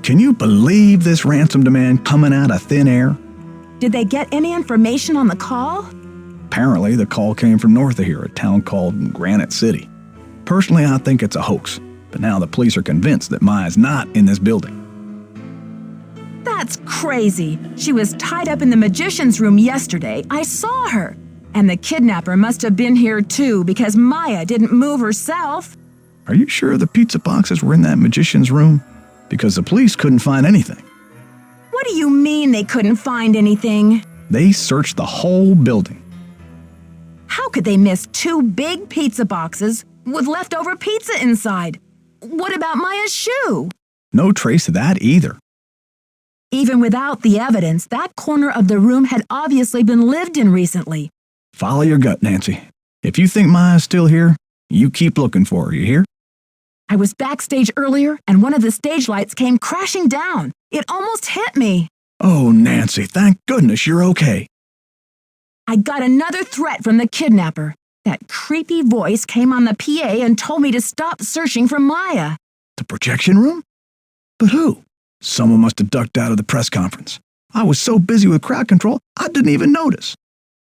Can you believe this ransom demand coming out of thin air? Did they get any information on the call? Apparently, the call came from north of here, a town called Granite City. Personally, I think it's a hoax, but now the police are convinced that Maya's not in this building. That's crazy. She was tied up in the magician's room yesterday. I saw her. And the kidnapper must have been here too because Maya didn't move herself. Are you sure the pizza boxes were in that magician's room? Because the police couldn't find anything. What do you mean they couldn't find anything? They searched the whole building. How could they miss 2 big pizza boxes with leftover pizza inside? What about Maya's shoe? No trace of that either. Even without the evidence, that corner of the room had obviously been lived in recently. Follow your gut, Nancy. If you think Maya's still here, you keep looking for her, you hear? I was backstage earlier, and one of the stage lights came crashing down. It almost hit me. Oh, Nancy, thank goodness you're okay. I got another threat from the kidnapper. That creepy voice came on the PA and told me to stop searching for Maya. The projection room? But who? Someone must have ducked out of the press conference. I was so busy with crowd control, I didn't even notice.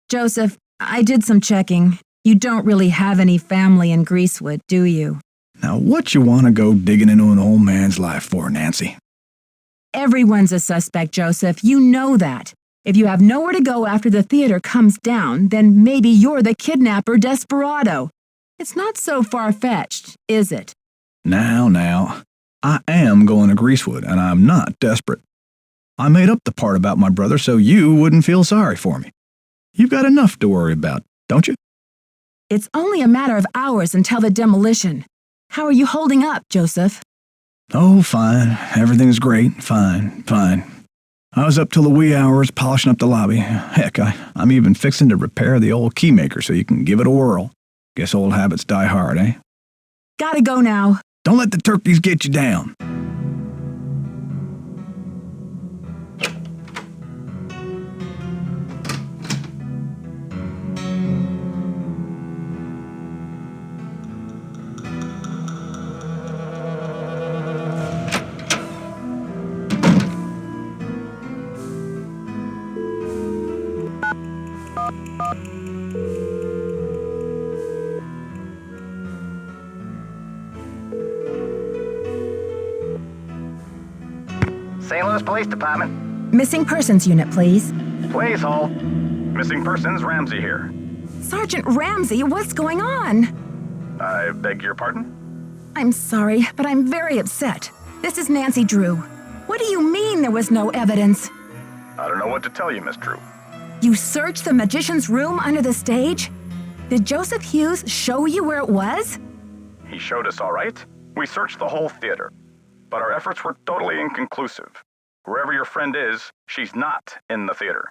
Joseph, I did some checking. You don't really have any family in Greasewood, do you? Now, what you want to go digging into an old man's life for, Nancy? Everyone's a suspect, Joseph. You know that. If you have nowhere to go after the theater comes down, then maybe you're the kidnapper desperado. It's not so far-fetched, is it? Now, I am going to Greasewood, and I'm not desperate. I made up the part about my brother so you wouldn't feel sorry for me. You've got enough to worry about, don't you? It's only a matter of hours until the demolition. How are you holding up, Joseph? Oh, fine. Everything's great. Fine. I was up till the wee hours polishing up the lobby. Heck, I'm even fixing to repair the old keymaker so you can give it a whirl. Guess old habits die hard, eh? Gotta go now. Don't let the turkeys get you down. St. Louis Police Department. Missing persons unit, please. Please hold. Missing persons, Ramsey here. Sergeant Ramsey, what's going on? I beg your pardon? I'm sorry, but I'm very upset. This is Nancy Drew. What do you mean there was no evidence? I don't know what to tell you, Miss Drew. You searched the magician's room under the stage? Did Joseph Hughes show you where it was? He showed us all right. We searched the whole theater, but our efforts were totally inconclusive. Wherever your friend is, she's not in the theater.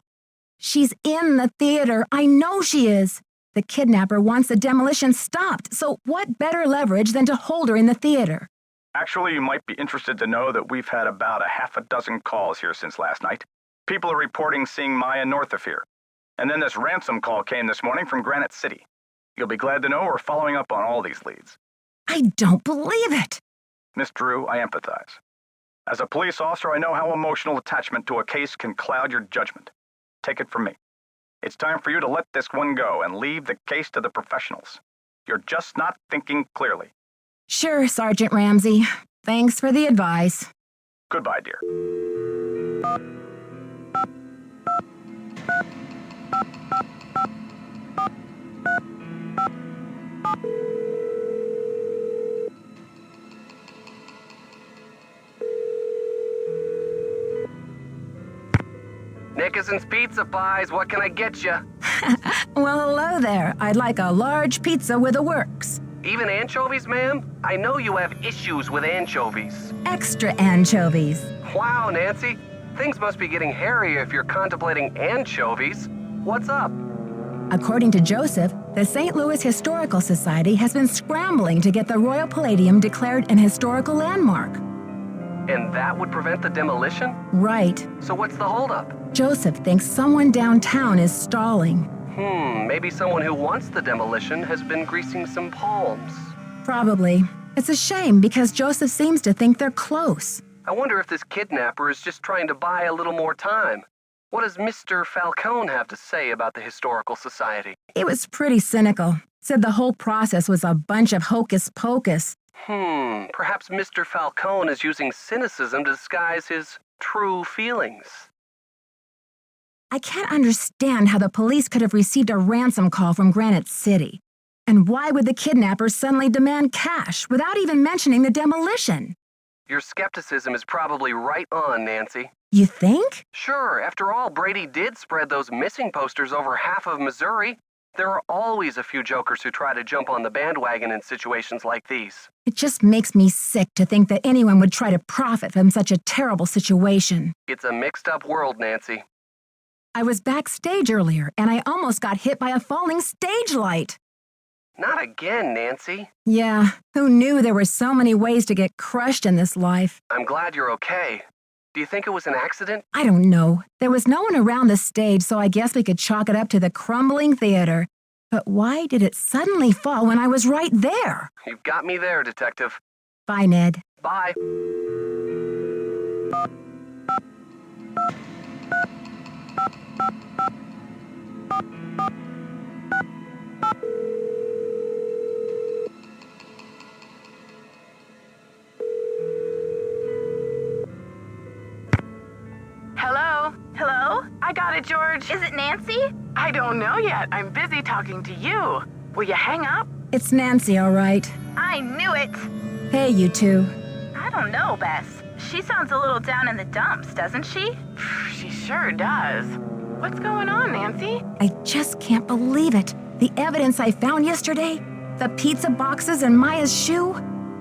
She's in the theater. I know she is. The kidnapper wants the demolition stopped, so what better leverage than to hold her in the theater? Actually, you might be interested to know that we've had about a half a dozen calls here since last night. People are reporting seeing Maya north of here. And then this ransom call came this morning from Granite City. You'll be glad to know we're following up on all these leads. I don't believe it. Miss Drew, I empathize. As a police officer, I know how emotional attachment to a case can cloud your judgment. Take it from me. It's time for you to let this one go and leave the case to the professionals. You're just not thinking clearly. Sure, Sergeant Ramsey. Thanks for the advice. Goodbye, dear. Nickerson's Pizza Pies, what can I get you? Well, hello there. I'd like a large pizza with a works. Even anchovies, ma'am? I know you have issues with anchovies. Extra anchovies. Wow, Nancy. Things must be getting hairier if you're contemplating anchovies. What's up? According to Joseph, the St. Louis Historical Society has been scrambling to get the Royal Palladium declared an historical landmark. And that would prevent the demolition? Right. So what's the holdup? Joseph thinks someone downtown is stalling. Maybe someone who wants the demolition has been greasing some palms. Probably. It's a shame because Joseph seems to think they're close. I wonder if this kidnapper is just trying to buy a little more time. What does Mr. Falcone have to say about the Historical Society? It was pretty cynical. Said the whole process was a bunch of hocus pocus. Perhaps Mr. Falcone is using cynicism to disguise his true feelings. I can't understand how the police could have received a ransom call from Granite City. And why would the kidnappers suddenly demand cash without even mentioning the demolition? Your skepticism is probably right on, Nancy. You think? Sure, after all, Brady did spread those missing posters over half of Missouri. There are always a few jokers who try to jump on the bandwagon in situations like these. It just makes me sick to think that anyone would try to profit from such a terrible situation. It's a mixed-up world, Nancy. I was backstage earlier, and I almost got hit by a falling stage light. Not again, Nancy. Yeah, who knew there were so many ways to get crushed in this life? I'm glad you're okay. Do you think it was an accident? I don't know. There was no one around the stage, so I guess we could chalk it up to the crumbling theater. But why did it suddenly fall when I was right there? You've got me there, Detective. Bye, Ned. Bye. Hello? Hello? I got it, George. Is it Nancy? I don't know yet. I'm busy talking to you. Will you hang up? It's Nancy, all right. I knew it. Hey, you two. I don't know, Bess. She sounds a little down in the dumps, doesn't she? She sure does. What's going on, Nancy? I just can't believe it. The evidence I found yesterday, the pizza boxes and Maya's shoe,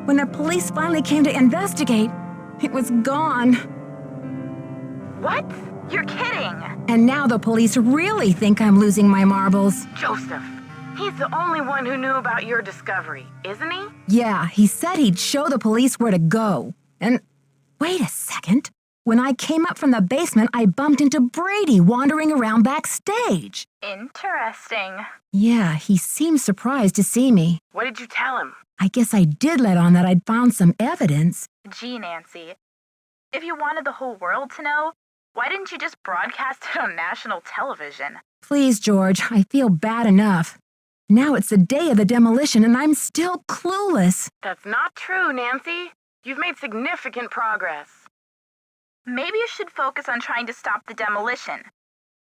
when the police finally came to investigate, it was gone. What? You're kidding. And now the police really think I'm losing my marbles. Joseph. He's the only one who knew about your discovery, isn't he? Yeah, he said he'd show the police where to go. And wait a second. When I came up from the basement, I bumped into Brady wandering around backstage. Interesting. Yeah, he seemed surprised to see me. What did you tell him? I guess I did let on that I'd found some evidence. Gee, Nancy. If you wanted the whole world to know, why didn't you just broadcast it on national television? Please, George, I feel bad enough. Now it's the day of the demolition and I'm still clueless. That's not true, Nancy. You've made significant progress. Maybe you should focus on trying to stop the demolition.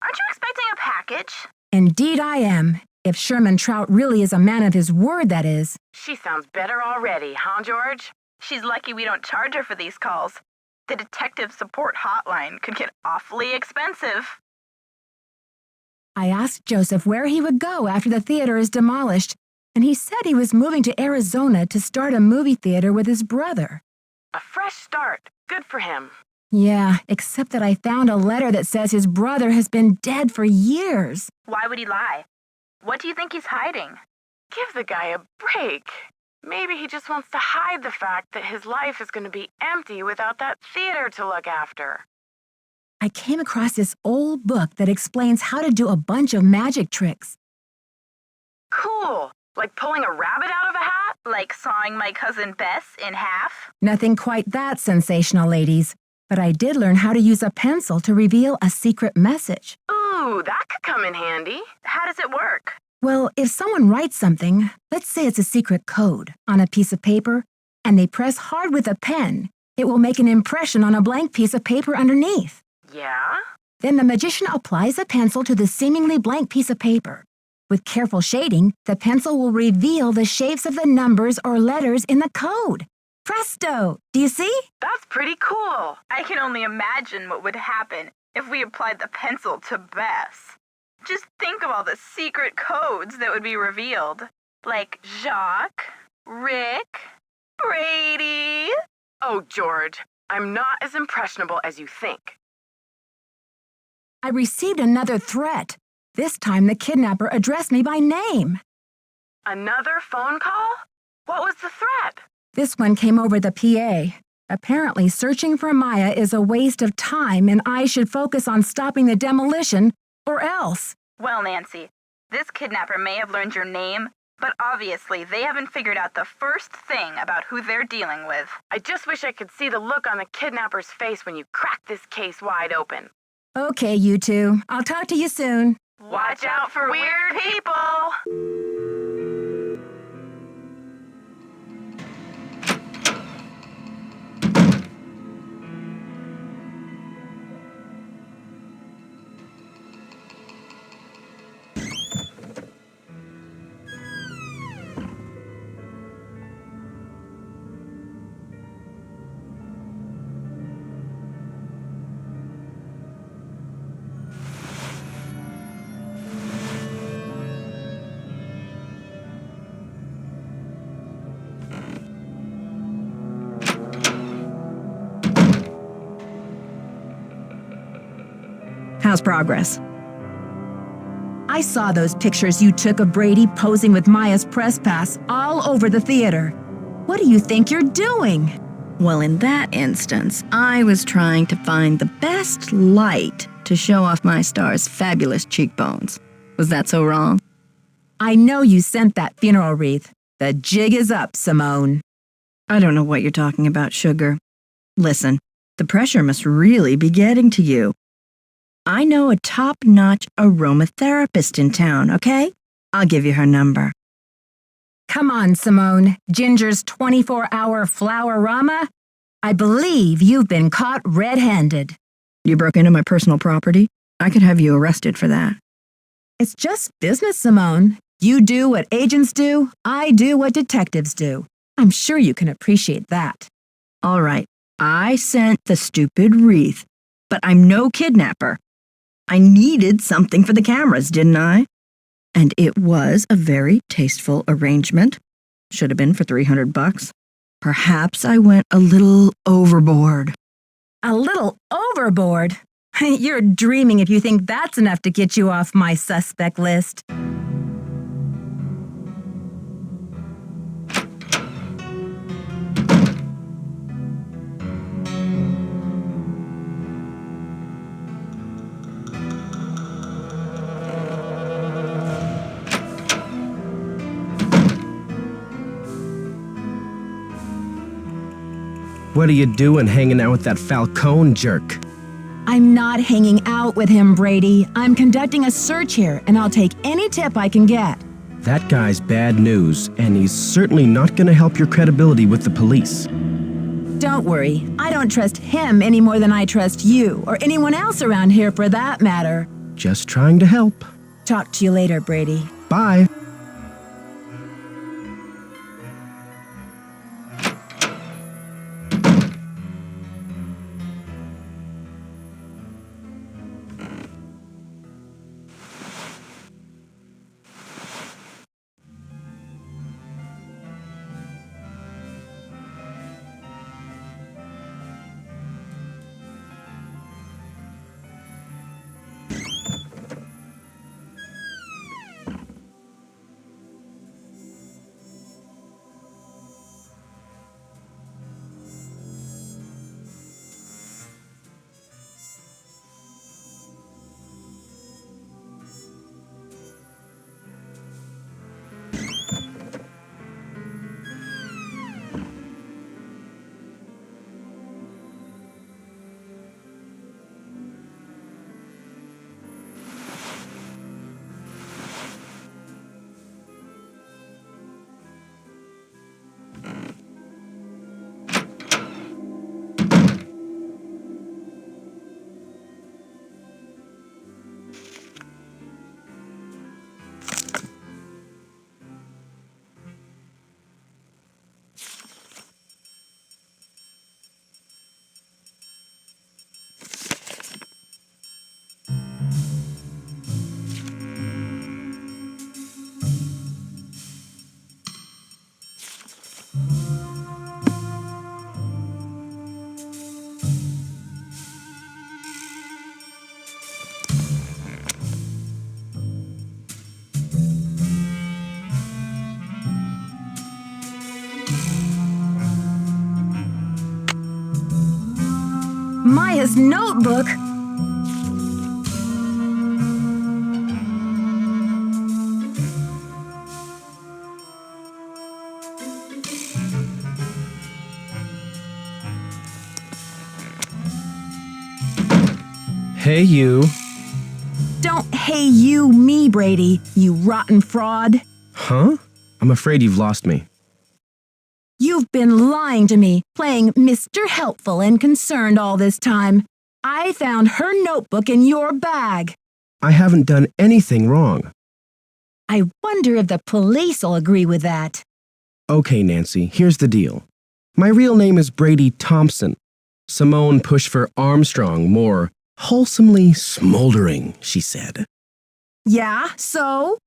Aren't you expecting a package? Indeed I am. If Sherman Trout really is a man of his word, that is. She sounds better already, huh, George? She's lucky we don't charge her for these calls. The detective support hotline could get awfully expensive. I asked Joseph where he would go after the theater is demolished, and he said he was moving to Arizona to start a movie theater with his brother. A fresh start. Good for him. Yeah, except that I found a letter that says his brother has been dead for years. Why would he lie? What do you think he's hiding? Give the guy a break. Maybe he just wants to hide the fact that his life is going to be empty without that theater to look after. I came across this old book that explains how to do a bunch of magic tricks. Cool. Like pulling a rabbit out of a hat? Like sawing my cousin Bess in half? Nothing quite that sensational, ladies. But I did learn how to use a pencil to reveal a secret message. Ooh, that could come in handy. How does it work? Well, if someone writes something, let's say it's a secret code, on a piece of paper, and they press hard with a pen, it will make an impression on a blank piece of paper underneath. Yeah? Then the magician applies a pencil to the seemingly blank piece of paper. With careful shading, the pencil will reveal the shapes of the numbers or letters in the code. Presto! Do you see? That's pretty cool. I can only imagine what would happen if we applied the pencil to Bess. Just think of all the secret codes that would be revealed. Like Jacques, Rick, Brady. Oh, George, I'm not as impressionable as you think. I received another threat. This time the kidnapper addressed me by name. Another phone call? What was the threat? This one came over the PA. Apparently, searching for Maya is a waste of time and I should focus on stopping the demolition, or else. Well, Nancy, this kidnapper may have learned your name, But obviously, they haven't figured out the first thing about who they're dealing with. I just wish I could see the look on the kidnapper's face when you crack this case wide open. Okay, you two. I'll talk to you soon. Watch out for weird people! How's progress? I saw those pictures you took of Brady posing with Maya's press pass all over the theater. What do you think you're doing? Well, in that instance, I was trying to find the best light to show off my star's fabulous cheekbones. Was that so wrong? I know you sent that funeral wreath. The jig is up, Simone. I don't know what you're talking about, Sugar. Listen, the pressure must really be getting to you. I know a top-notch aromatherapist in town, okay? I'll give you her number. Come on, Simone. Ginger's 24-hour flower-rama? I believe you've been caught red-handed. You broke into my personal property? I could have you arrested for that. It's just business, Simone. You do what agents do, I do what detectives do. I'm sure you can appreciate that. All right, I sent the stupid wreath, but I'm no kidnapper. I needed something for the cameras, didn't I? And it was a very tasteful arrangement. Should have been for $300. Perhaps I went a little overboard. A little overboard? You're dreaming if you think that's enough to get you off my suspect list. What are you doing hanging out with that Falcone jerk? I'm not hanging out with him, Brady. I'm conducting a search here, and I'll take any tip I can get. That guy's bad news, and he's certainly not going to help your credibility with the police. Don't worry. I don't trust him any more than I trust you, or anyone else around here for that matter. Just trying to help. Talk to you later, Brady. Bye. Maya's notebook? Hey, you. Don't hey you me, Brady, you rotten fraud. Huh? I'm afraid you've lost me. You've been lying to me, playing Mr. Helpful and Concerned all this time. I found her notebook in your bag. I haven't done anything wrong. I wonder if the police will agree with that. Okay, Nancy, here's the deal. My real name is Brady Thompson. Simone pushed for Armstrong, more wholesomely smoldering, she said. Yeah, so?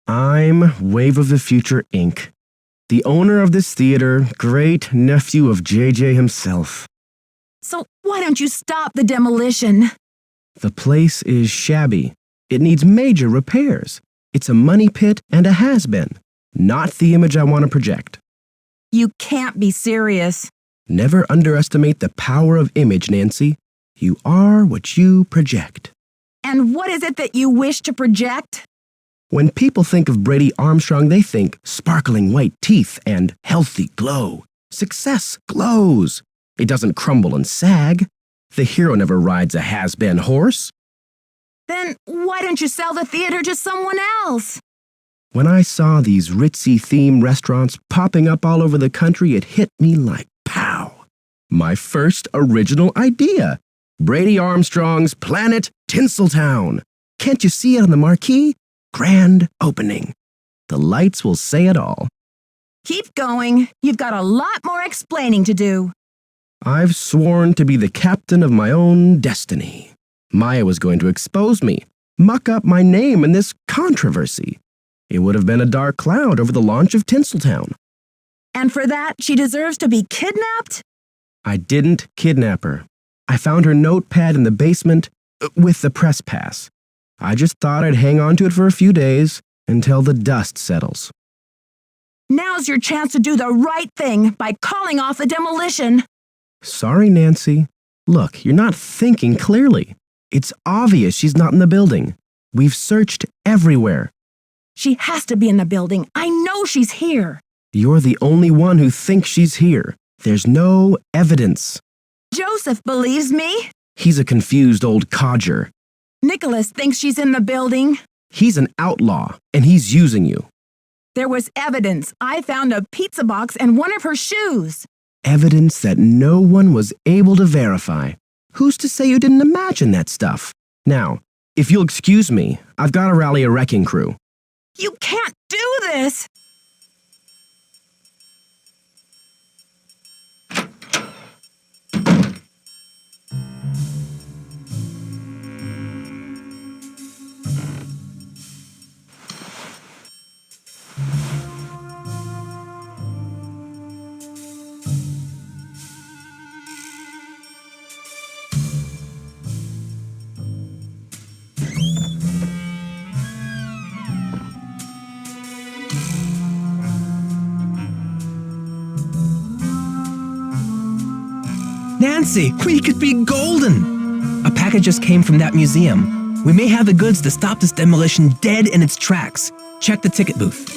I'm Wave of the Future, Inc., the owner of this theater, great nephew of JJ himself. So why don't you stop the demolition? The place is shabby. It needs major repairs. It's a money pit and a has-been, not the image I want to project. You can't be serious. Never underestimate the power of image, Nancy. You are what you project. And what is it that you wish to project? When people think of Brady Armstrong, they think sparkling white teeth and healthy glow. Success glows. It doesn't crumble and sag. The hero never rides a has-been horse. Then why don't you sell the theater to someone else? When I saw these ritzy theme restaurants popping up all over the country, it hit me like pow. My first original idea. Brady Armstrong's Planet Tinseltown. Can't you see it on the marquee? Grand opening. The lights will say it all. Keep going. You've got a lot more explaining to do. I've sworn to be the captain of my own destiny. Maya was going to expose me, muck up my name in this controversy. It would have been a dark cloud over the launch of Tinseltown. And for that, she deserves to be kidnapped? I didn't kidnap her. I found her notepad in the basement with the press pass. I just thought I'd hang on to it for a few days until the dust settles. Now's your chance to do the right thing by calling off the demolition. Sorry, Nancy. Look, you're not thinking clearly. It's obvious she's not in the building. We've searched everywhere. She has to be in the building. I know she's here. You're the only one who thinks she's here. There's no evidence. Joseph believes me. He's a confused old codger. Nicholas thinks she's in the building. He's an outlaw, and he's using you. There was evidence. I found a pizza box and one of her shoes. Evidence that no one was able to verify. Who's to say you didn't imagine that stuff? Now, if you'll excuse me, I've got to rally a wrecking crew. You can't do this. Nancy, we could be golden! A package just came from that museum. We may have the goods to stop this demolition dead in its tracks. Check the ticket booth.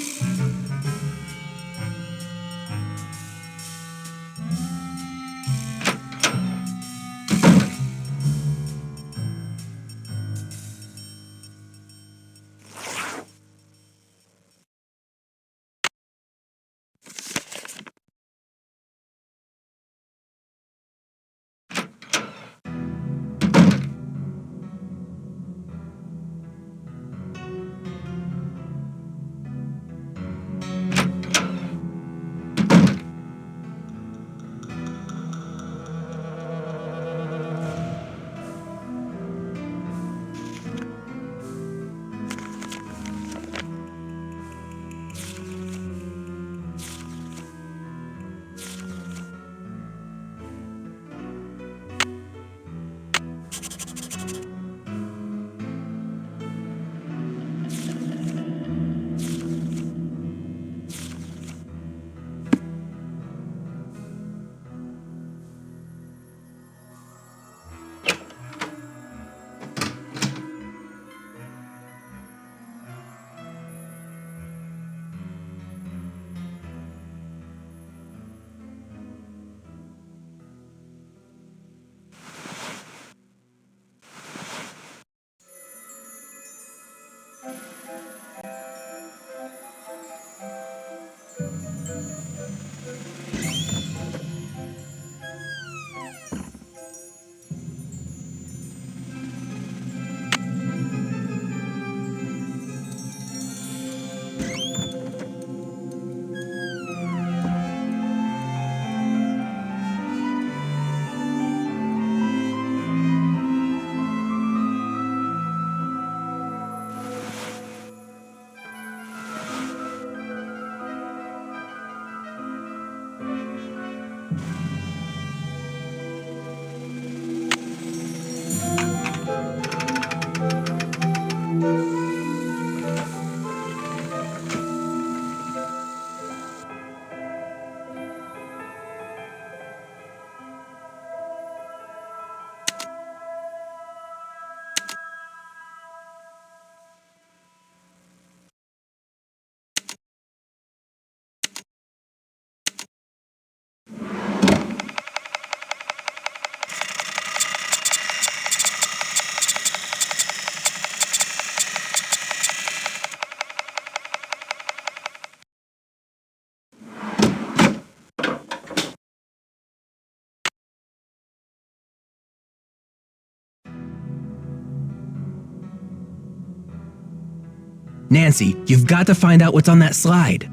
Nancy, you've got to find out what's on that slide.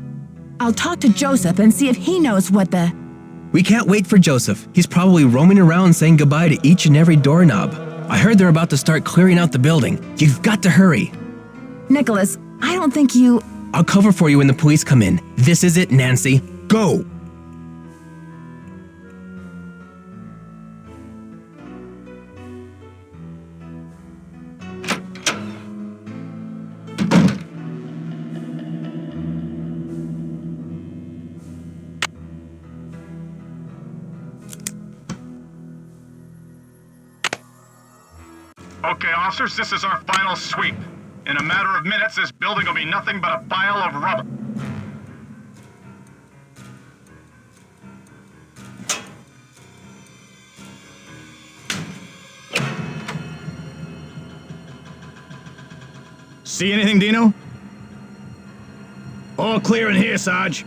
I'll talk to Joseph and see if he knows what the... We can't wait for Joseph. He's probably roaming around saying goodbye to each and every doorknob. I heard they're about to start clearing out the building. You've got to hurry. Nicholas, I don't think you... I'll cover for you when the police come in. This is it, Nancy. Go! Okay, officers, this is our final sweep. In a matter of minutes, this building will be nothing but a pile of rubble. See anything, Dino? All clear in here, Sarge.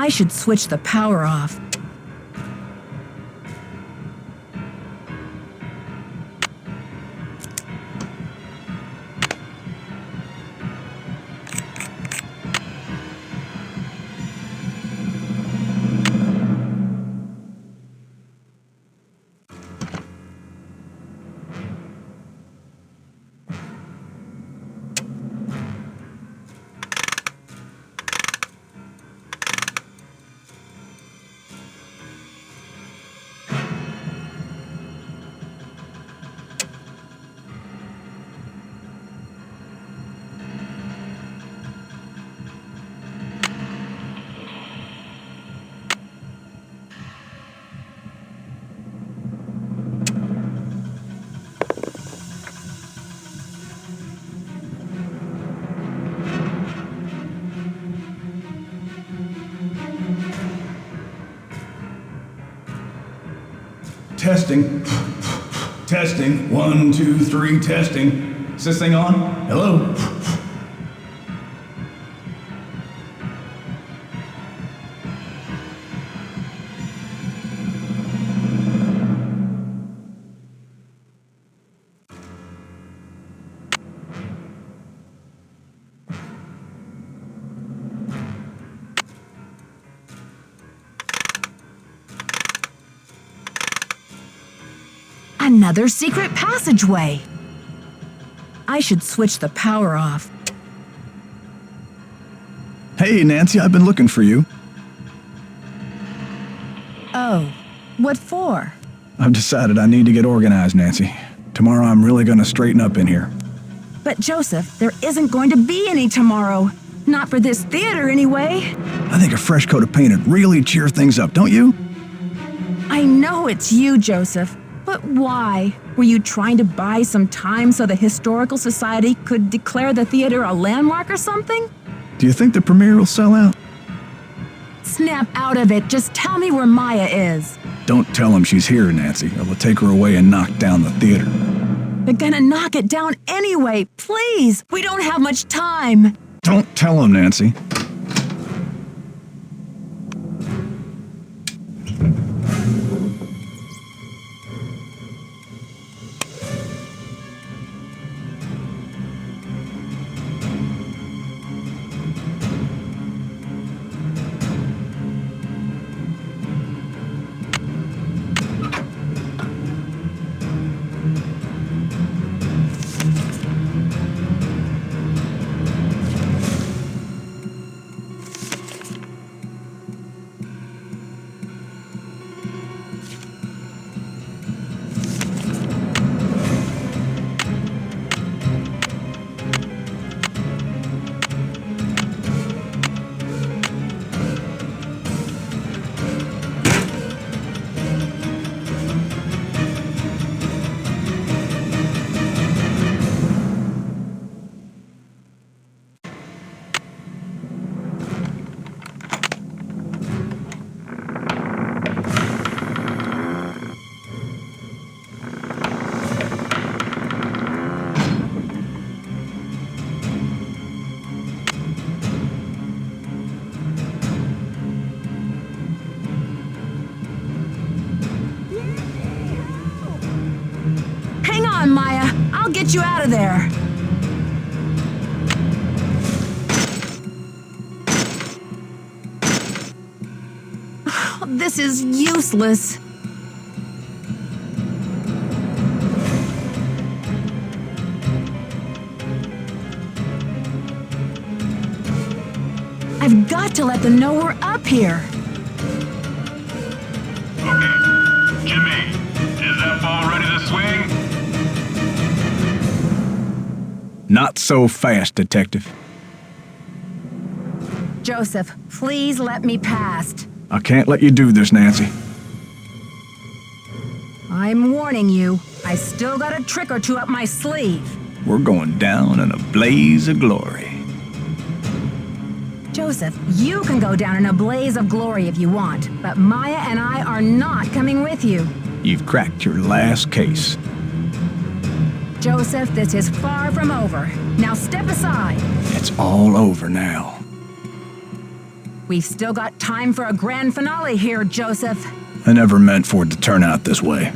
I should switch the power off. Testing. Testing. 1, 2, 3, testing. Is this thing on? Hello? Another secret passageway. I should switch the power off. Hey, Nancy, I've been looking for you. Oh, what for? I've decided I need to get organized, Nancy. Tomorrow I'm really gonna straighten up in here. But Joseph, there isn't going to be any tomorrow. Not for this theater, anyway. I think a fresh coat of paint would really cheer things up, don't you? I know it's you, Joseph. But why? Were you trying to buy some time so the Historical Society could declare the theater a landmark or something? Do you think the premiere will sell out? Snap out of it. Just tell me where Maya is. Don't tell him she's here, Nancy, or they'll take her away and knock down the theater. They're gonna knock it down anyway. Please, we don't have much time. Don't tell him, Nancy. on, Maya. I'll get you out of there. This is useless. I've got to let them know we're up here. Okay. Jimmy, is that ball ready to swing? Not so fast, Detective. Joseph, please let me past. I can't let you do this, Nancy. I'm warning you. I still got a trick or two up my sleeve. We're going down in a blaze of glory. Joseph, you can go down in a blaze of glory if you want, but Maya and I are not coming with you. You've cracked your last case. Joseph, this is far from over. Now step aside. It's all over now. We've still got time for a grand finale here, Joseph. I never meant for it to turn out this way.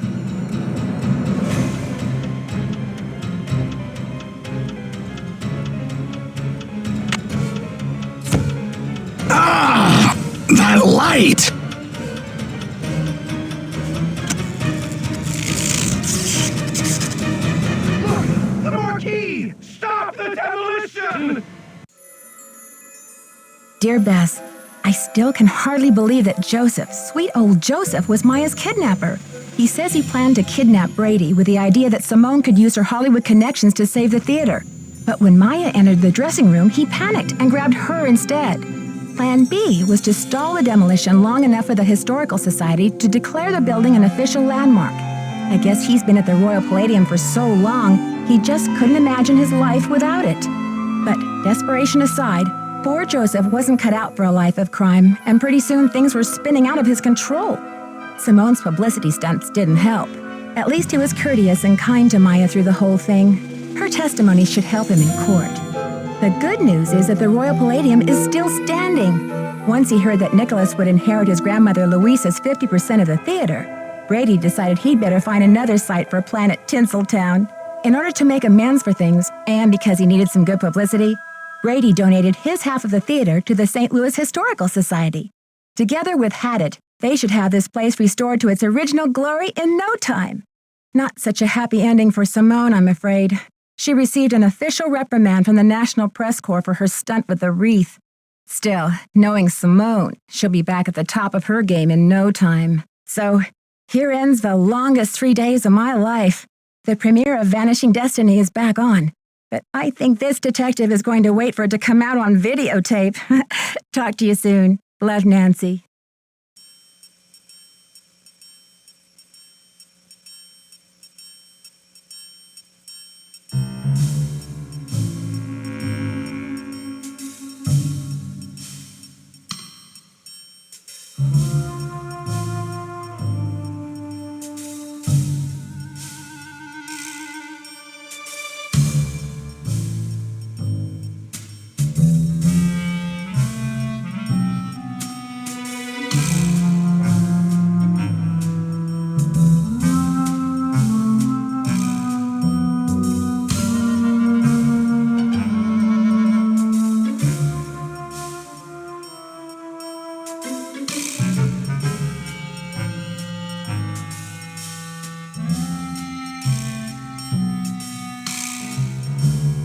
Ah! That light! The marquee! Stop the demolition! Dear Bess, I still can hardly believe that Joseph, sweet old Joseph, was Maya's kidnapper. He says he planned to kidnap Brady with the idea that Simone could use her Hollywood connections to save the theater. But when Maya entered the dressing room, he panicked and grabbed her instead. Plan B was to stall the demolition long enough for the Historical Society to declare the building an official landmark. I guess he's been at the Royal Palladium for so long, he just couldn't imagine his life without it. But desperation aside, poor Joseph wasn't cut out for a life of crime, and pretty soon things were spinning out of his control. Simone's publicity stunts didn't help. At least he was courteous and kind to Maya through the whole thing. Her testimony should help him in court. The good news is that the Royal Palladium is still standing. Once he heard that Nicholas would inherit his grandmother Louisa's 50% of the theater, Brady decided he'd better find another site for Planet Tinseltown. In order to make amends for things, and because he needed some good publicity, Brady donated his half of the theater to the St. Louis Historical Society. Together with Haddett, they should have this place restored to its original glory in no time. Not such a happy ending for Simone, I'm afraid. She received an official reprimand from the National Press Corps for her stunt with the wreath. Still, knowing Simone, she'll be back at the top of her game in no time. So, here ends the longest 3 days of my life. The premiere of Vanishing Destiny is back on. But I think this detective is going to wait for it to come out on videotape. Talk to you soon. Love, Nancy.